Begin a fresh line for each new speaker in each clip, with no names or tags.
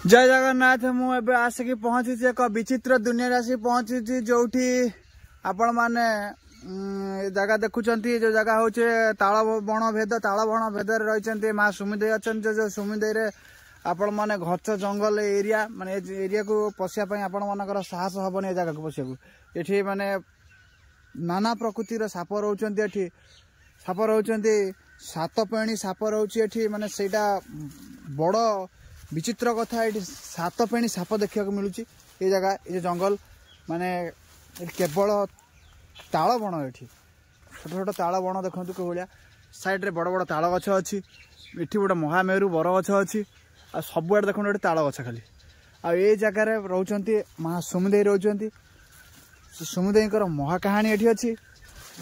जय जगन्नाथ मुझे आसिक पहुंची एक विचित्र दुनिया आसिक पहुंची जो आपण मैंने जगह देखुं जो जगह हूँ ताल बण भेद रही माँ सुमिदे अच्छा जो सुमिदे आपण मैंने गच जंगल एरिया माने एरिया को पशियापाई आपण मानकर साहस हेनी ए जगह को पशिया ये माने नाना प्रकृतिर साप रोचे साप रोचे सातपेणी साप रोचे माने सेटा बड़ विचित्र कथा ये सातपेणी साप देखा मिलूँ ये जगह ये जंगल माने केवल ताल बण ये छोट छोट ताल बण देखते कौ भाया साइड रे बड़ बड़ ताल गछ अच्छी ये गोटे महामेरु बर गछ अच्छी आ सबुआड़े देखो गोटे ताल गछ खाली आ जगार रोचे माँ सुमिदे रोचे सुमिदे महाकाहानी ये अच्छी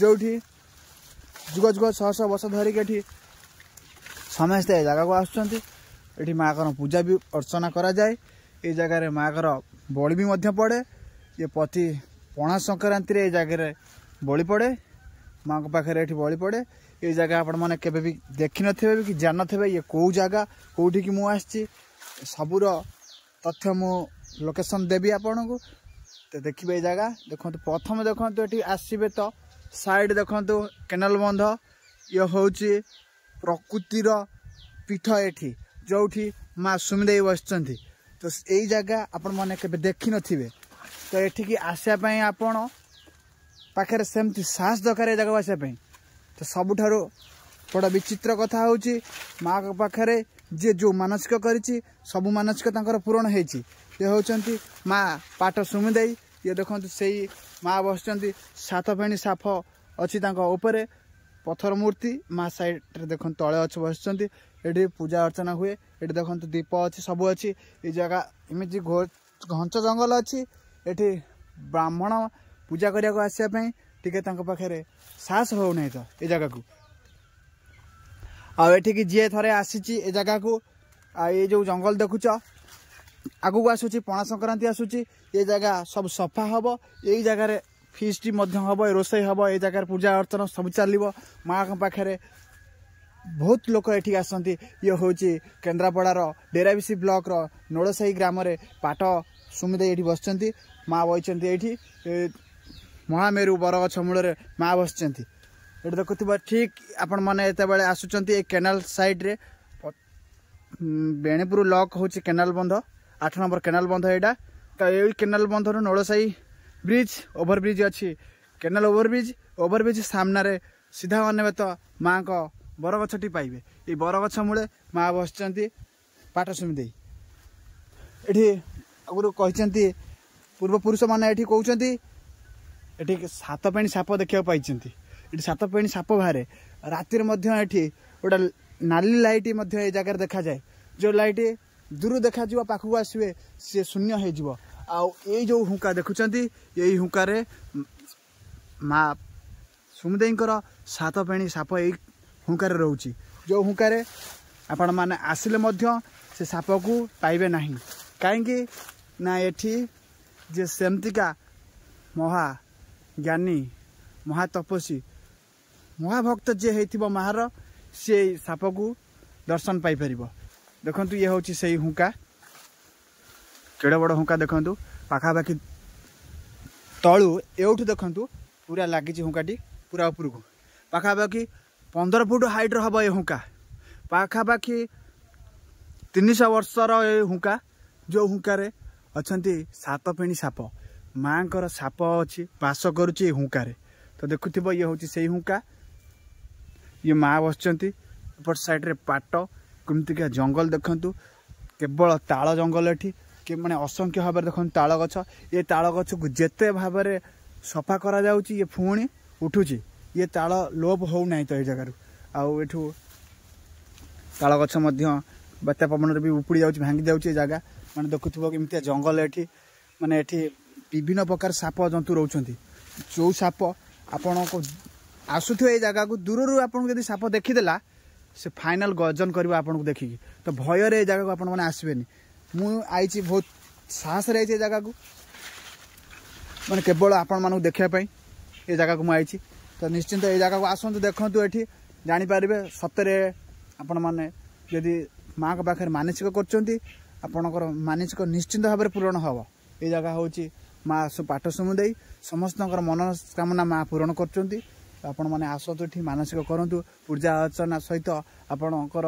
जो जुग जुग शह शह वर्ष धरिकी समस्ते जगह को आसुँच ये माँ का पूजा भी अर्चना करा जाए ये जगह माँ का बलि भी पड़े ये प्रति पणा संक्रांति ये जगह बलि पड़े माँ को पाखे ये बलि पड़े ये जगह आपण मैंने केवे भी देखी नथिबे भी कि जान नथिबे ये कौ जगह कौटी की मु आछि सबुर तथ्य मु लोकेशन देवी आपण को तो देखिए ये जगह देखो प्रथम देखो ये आसबे तो साइड देखो केनाल बंध ये हूँ प्रकृतिर पीठ ये जो माँ सुमिदे बसती तो यही जगह आपण मैंने केवे देखी नथिबे तो ये आसापी आपण पाखे सेमती साहस दरकार जगह आसापी तो सबुठारु बड़ा विचित्र कथा हूँ माँ पाखे जे जो मानसिक करी सबु मानसिक तांकर पूरण होती ये होती माँ पाट सुमिदे ये देखो से माँ बसती सातफेणी साफ अच्छी उपरे पत्थर मूर्ति माँ साइड देख तले अच्छे बसती ये पूजा अर्चना हुए ये देखो दीप अच्छी सब अच्छी ये जगह एमती घंच जंगल अच्छी ये ब्राह्मण पूजा करने को आसापी टिके पाखे साहस हो नहीं तो ये जगह को आठिकी जी थे आसी जगह को ये जो जंगल देखुच आगू आसूची पणा संक्रांति आसूची ये जगह सब सफा हम यही जगह फिस्ट हम रोषे हम ये जगह पूजा अर्चना सब चलो माँ पाखे बहुत लोक ये आसती ये हूँ केन्द्रापड़ार डेराबिसी ब्लॉक नोड़साई ग्राम पाट सुमिदे ये बसती माँ बही ये महामेरु बरगछ मूल माँ बसती ये देखुव ठीक आपण मैंने ये आसुँच केनाल साइड रे बेणीपुर लॉक हूँ केनाल बंध 8 नंबर केनाल बंध यहाँ तो यही केनाल बंध नोड़साई ब्रिज ओभरब्रिज अच्छी केनाल ओभरब्रिज सामने सीधा अने तो माँ को बरगछटी पाइबे ये बरगछ मूले माँ बसती पाट सुमिदे ये आगुरी कहते पूर्वपुरुष मैंने ये कहते ये सातपेणी साप देखा पाई ये सातपेणी साप बाहर रातिर ये गोटे नाली लाइट ये जगह देखा जाए जो लाइट दूर देखा पाखक आसवे सी शून्य हो जो हुंका देखुं यही हुंकार माँ सुमिदे सातपेणी साप यही हुंकार रोचे जो हुंकार आपण मैंने आसिले से साप को पाइबे नहीं कहीं ना ये जे सेमतिका महा ज्ञानी महातपस्वी महाभक्त जे होइथिबो माहर से साप को दर्शन पाई परिबो देखु ये हूँ से हुंका केड़े बड़ हुंका देखु पाखापाखि तलू एठू देखु पूरा लगी हुंकाटी पूरा उपरू को पाखापाखि 15 फुट हाइट हम ये हुंका पाखापाखि 300 वर्षर ये हुंका जो हुंकार अच्छा सातफेणी साप माँ को साप अच्छी बास करुच्ची हुंकार तो देखुव ये हूँ से हुंका ये माँ बसती एपट साइड रे पाट कमतिका जंगल देखु केवल ताल जंगल ये कि मैंने असंख्य भाव देखो ताल गछ ये ताल गछ को जिते भाव में सफा करा जाउची ये पुणी उठुची ये ताल लोप हो नहीं तो ये जगह आठू ताल गछ बात्या पवन भी उपुड़ी जाऊँगी भांगी जाऊँगी जगह मैंने देखुव कि जंगल ये माने ये विभिन्न प्रकार साप जंतु रोचंती जो साप आपण को आसुथिबे ये जगह को दूर आपन यदि साप देखीदेला से फाइनल गर्जन कर आपन को देखिकी तो भय रे जगह को आपण माने आसबेनी मु आईची बहुत साहस रे ये जगह को माने केवल आपण मानू देखिया पई ये जगह को मु आईची तो निश्चिंत ये जगह को आसंतु देखंतु एठी जानि पारिबे सतरे आपण माने यदि माँ के पाखे मानसिक कर आपणकर मानसिक निश्चिंत भाव पूरण हम। ये जगह हूँ माँ पाठ समुदाय समस्त मनोकामना माँ पूरण कर मैंने आसतु ये मानसिक करूँ पूजा अर्चना सहित आपणकर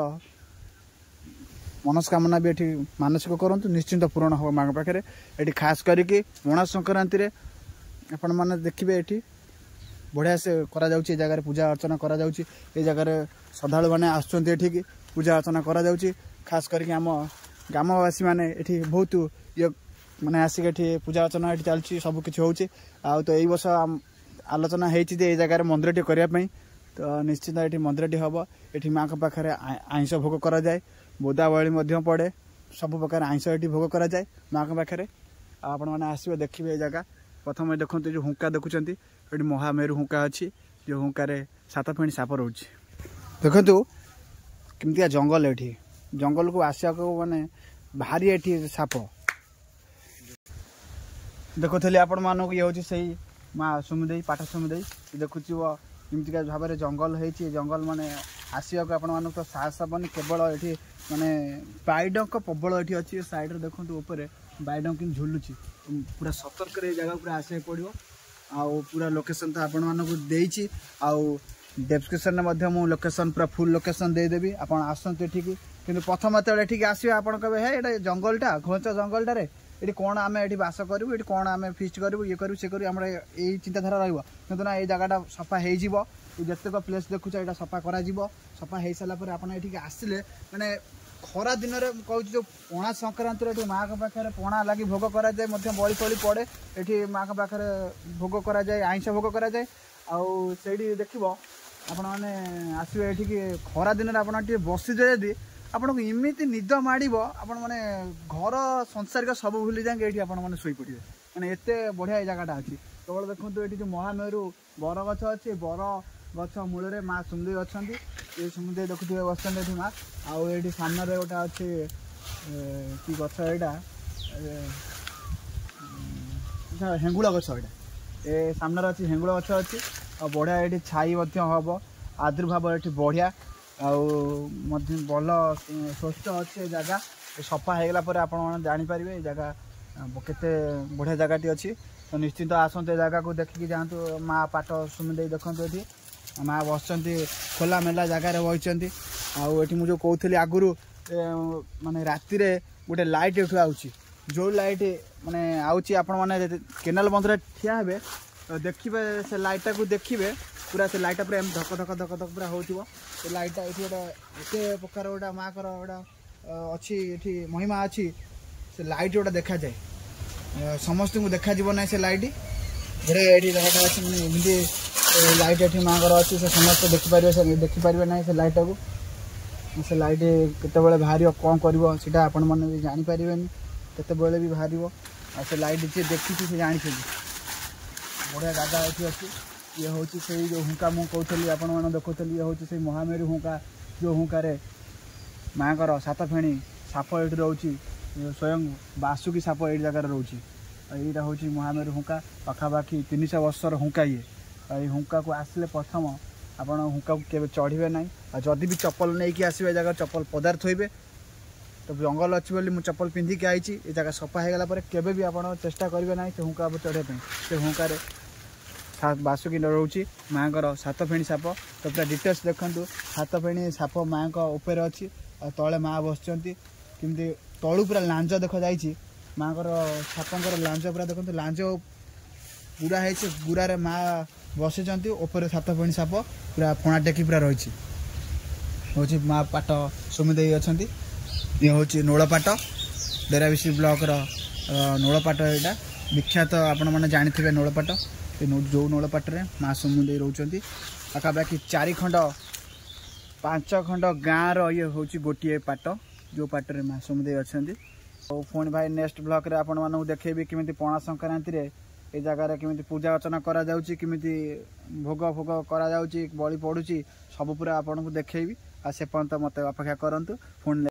मनस्कामना भी ये मानसिक करूँ निश्चिंत पूरण हम माँ पाखे। ये खास करके पणा संक्रांति आपण मैंने देखिए ये बढ़िया से करा जाउची जगह पूजा अर्चना करा जाउची। ये जगह श्रद्धालु मैंने आसुँच ये पूजा अर्चना करा जाउची। खास करके आम ग्रामवासी मैंने ये बहुत ये मैंने आसिक ये पूजा अर्चना ये चलती सबकि हूँ। आ तो यही वर्ष आलोचना होती ये जगह मंदिर करने तो निश्चित ये मंदिर हम। ये माँ के पाखे आइंस भोग करा जाए बोदावली पड़े सब प्रकार आइंस ये भोग करा जाए माँ के पाखे। आपण मैंने आसवे देखिए ये जगह प्रथम देखो जो हुंका देखुं ये महामेरु हुंका अच्छी जो हुंकार 7 फेणी साप रोचे देखु कमिया जंगल ये जंगल को आसा माने भारी ये साप देखुली आपण मानक ये हूँ से माँ समुदाय पाठ समुदाय देखुच कमिका भाव में जंगल होती जंगल माने आसवाक आपण मान तो साहस हेनी केवल ये माने बाइडंक प्रबल ये अच्छी साइड देखो ऊपर बाइडंक झुलुची पूरा सतर्क जगह पूरा आसे पड़ो आउ पूरा लोकेशन तो आपण मानक देइछि आउ डेस्क्रिप्शन में मु लोकेशन पूरा फुल लोकेशन देदेवी आपण आसते ठीक किंतु प्रथम जो ठीक आसवे आपण कहे हे ये जंगलटा घोच जंगलटारे ये कौन आम ये बास करूँ ये कौन आम फिस्ट करूँ ये करूँ सी करूँ आम यही चिंताधारा रही ना ये जगहटा सफा हो जितक प्लेस देखुच ये सफा कर सफा हो सारापर आप आसिले मैंने खरा दिन में कहूँ जो पणा संक्रांति ये माँ के पाखे पणा लगी भोग कराए बड़ी फली पड़े ये माँ के पाखे भोग कराए आइंस भोग कराए आउ से देखो आपण मैंने आसवे ये खरा दिन में आप बसीजे यदि आपन को इमिति निद माड़ो आपण मैंने घर संसारिक सब भूली जाए ये आपने शोई पड़े मैंने एत बढ़िया ये जगहटा अच्छी केवल देखो ये जो महामेरु बर गछ अच्छी बर गछ मूल माँ सुमुदय अच्छा ये सुमुदय देखुए बस माँ आउ ये सामने गोटे अच्छे कि गछ यहाँ हेंगुला गछ ये सामने अच्छी हेंगुला गछ अच्छी और बढ़िया ये छाई हम आदुर्भाव ये बढ़िया भल स्वच्छ अच्छे जगह सफा होगला आप जापर ये जगह केते बढ़िया जगह अच्छी तो निश्चिंत आसते जगह को देखिकी जातु माँ पाठ समुदाय देखते ये माँ बस खोला मेला जगार बही आठी मुझे कहती आगुरी माने राति गोटे लाइट एठू आउची जो लाइट माने आउची आपण माने केनाल बंधरे ठिया हेबे देखिए से लाइटा को देखिए पूरा से लाइटा पूरा धक धक धक धक पूरा हो लाइटा ये गोटे एत प्रकार गोटा माँ कर गोटा अच्छी ये महिमा अच्छी से लाइट गोटा देखा जाए समस्त को देखा ना से लाइट बड़े ये जगह अच्छी लाइट ये माँ कर अच्छी से समस्त देखिपारे ना से लाइटा को से लाइट केत बाहर कौन कर आपण मैंने जापर केत भी बाहर से लाइट जी देखी से जानी बढ़िया जगह ये अच्छी ये हूँ से जो हुंका मुझे कहती आपण मैंने देखुली ये हूँ से महामेरु हुंका जो हुंकार माँ कर 7 फेणी साप ये रोचे स्वयं बासुकी साप ये जगार रोचे यहाँ हूँ महामेरु हुंका पाखापाखि 300 वर्षर हुंका ये हुंका को आसिले प्रथम आपण हुंका को चढ़े ना जदि भी चप्पल नहीं कि आसवे जगह चप्पल पदार थोबे तो जंगल अच्छी बोली मुझे चप्पल पिंधिकी आई ये जगह सफा होगला केवे भी आप चेष्टा करेंगे ना से हुंका चढ़ाई से हुंकार बासुकी रोचे माँ कर 7 फेणी साप तो पूरा डिटेल्स देखूँ 7 फेणी साप माँ ऊपर अच्छी तले माँ बस कमी तलू पूरा लांज देखा जाइए माँ कर सापर लांज पूरा देखते लांज गुड़ा है गुड़े माँ बसी ऊपर 7 फेणी साप पूरा फणा टेकी पूरा रही हूँ माँ पाट समुदाय अच्छा ये हूँ नोलपाट डेराबिशी ब्लॉक नोलपाट यहाँ विख्यात आपण मैंने जानी नोलपाट जो नोलपाटे माँ समुदाय रोचंती पाखापाखि 4 खंड 5 खंड गाँव ये हूँ गोटे पाट जो पाटे माँ समुदाय अच्छा और पुणी भाई नेक्स्ट ब्लॉक रे आपण मानू देखेबी किमिति पणा संक्रांति रे ए जगह किमिति पूजा अर्चना करा जाउची किमिति भोग भोग करा जाउची बलि पड़ुची सब पूरा आपन को देखेबी आ से पर्यंत मते अपेक्षा करंतु फोन